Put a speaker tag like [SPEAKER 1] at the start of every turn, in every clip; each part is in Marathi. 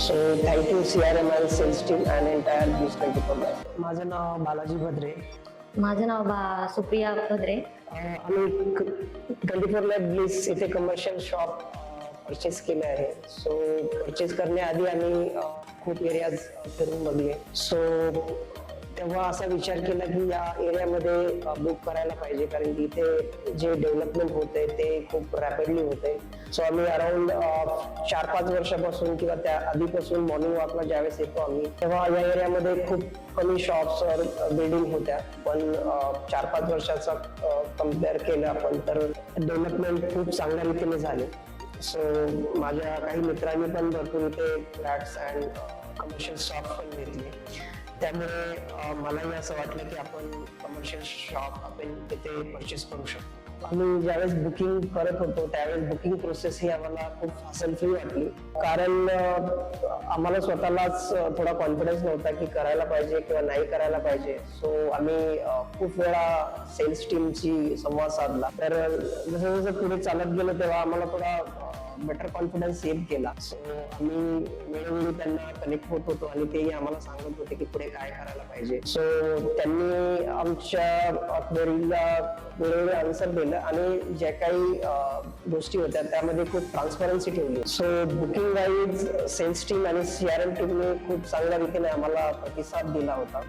[SPEAKER 1] So thank you CRML sales team and entire Bliss24 Life.
[SPEAKER 2] माझं नाव बालाजी भद्रे.
[SPEAKER 3] माझं नाव सुप्रिया भद्रे.
[SPEAKER 1] आम्ही 24 लाईफ ब्लिस इथे कमर्शियल शॉप परचेस केले आहे. सो परचेस करण्याआधी आम्ही खूप एरियाज फिरून बघले. सो तेव्हा असा विचार केला की या एरियामध्ये बुक करायला पाहिजे, कारण की इथे जे डेव्हलपमेंट होते ते खूप रॅपिडली होते. सो आम्ही अराउंड 4-5 वर्षापासून किंवा त्या आधीपासून मॉर्निंग वॉकला ज्यावेळेस येतो आम्ही, तेव्हा या एरियामध्ये खूप कमी शॉप्स और बिल्डिंग होत्या. पण 4-5 वर्षाचा कम्पेअर केलं आपण तर डेव्हलपमेंट खूप चांगल्या रीतीने झाले. सो माझ्या काही मित्रांनी पण भरपूर इथे फ्लॅट्स अँड कमर्शियल शॉप पण घेतले. त्यामुळे मलाही असं वाटलं की आपण कमर्शियल शॉप आपण तिथे परचेस करू शकतो. आम्ही ज्यावेळेस बुकिंग करत होतो त्यावेळेस बुकिंग प्रोसेस ही आम्हाला खूप हासल फ्री वाटली, कारण आम्हाला स्वतःलाच थोडा कॉन्फिडन्स नव्हता की करायला पाहिजे किंवा नाही करायला पाहिजे. सो आम्ही खूप वेळा सेल्स टीमची संवाद साधला. तर जसं जसं पुढे चालत गेलं तेव्हा आम्हाला थोडा बेटर कॉन्फिडन्स येत गेला. सो आम्ही वेळोवेळी त्यांना कनेक्ट होत होतो आणि तेही आम्हाला सांगत होते की पुढे काय करायला पाहिजे. सो त्यांनी आमच्या क्वेरीला वेळोवेळी आन्सर दिलं आणि ज्या काही गोष्टी होत्या त्यामध्ये खूप ट्रान्सपरन्सी ठेवली. So booking wise sales team आणि CRM टीमने खूप चांगल्या रीतीने आम्हाला प्रतिसाद दिला होता.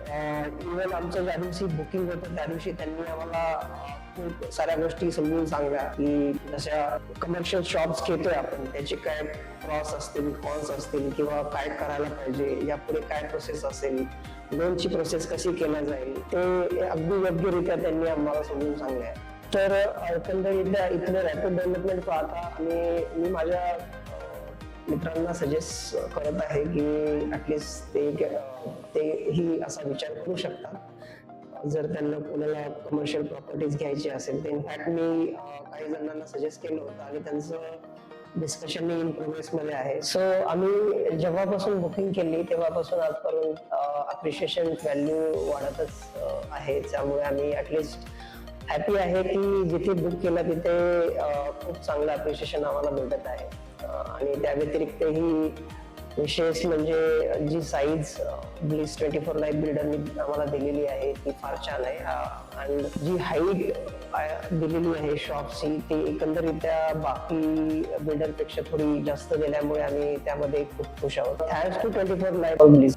[SPEAKER 1] इव्हन आमच्या ज्या दिवशी बुकिंग होतं त्या दिवशी त्यांनी आम्हाला खूप साऱ्या गोष्टी समजून सांगल्या की जशा कमर्शियल शॉप्स घेतोय आपण त्याचे काय प्रॉस असतील, कॉन्स असतील किंवा काय करायला पाहिजे, यापुढे काय प्रोसेस असेल, लोनची प्रोसेस कशी केल्या जाईल, ते अगदी योग्यरित्या त्यांनी आम्हाला समजून सांगले. तर एकंदरीत इथले रॅपिड डेव्हलपमेंट पाहता आणि मी माझ्या मित्रांना सजेस्ट करत आहे की ऍटलिस्ट तेही असा विचार करू शकतात जर त्यांना कोणाला कमर्शियल प्रॉपर्टीज घ्यायची असेल. तर इनफॅक्ट मी काही जणांना सजेस्ट केलं होतं आणि त्यांचं डिस्कशन इन प्रोग्रेस मध्ये आहे. सो आम्ही जेव्हापासून बुकिंग केली तेव्हापासून आजपर्यंत अप्रिशिएशन व्हॅल्यू वाढतच आहे. त्यामुळे आम्ही ऍटलिस्ट हॅपी आहे की जिथे बुक केलं तिथे खूप चांगलं अप्रिशिएशन आम्हाला भेटत आहे. आणि त्या व्यतिरिक्तही विशेष म्हणजे जी साईज Bliss24 लाईफ बिल्डरनी आम्हाला दिलेली आहे ती फार छान आहे. आणि जी हाईट दिलेली आहे शॉपची ती एकंदरीत्या बाकी बिल्डरपेक्षा थोडी जास्त दिल्यामुळे आम्ही त्यामध्ये खूप खुश आहोत. Thanks to 24 life bliss.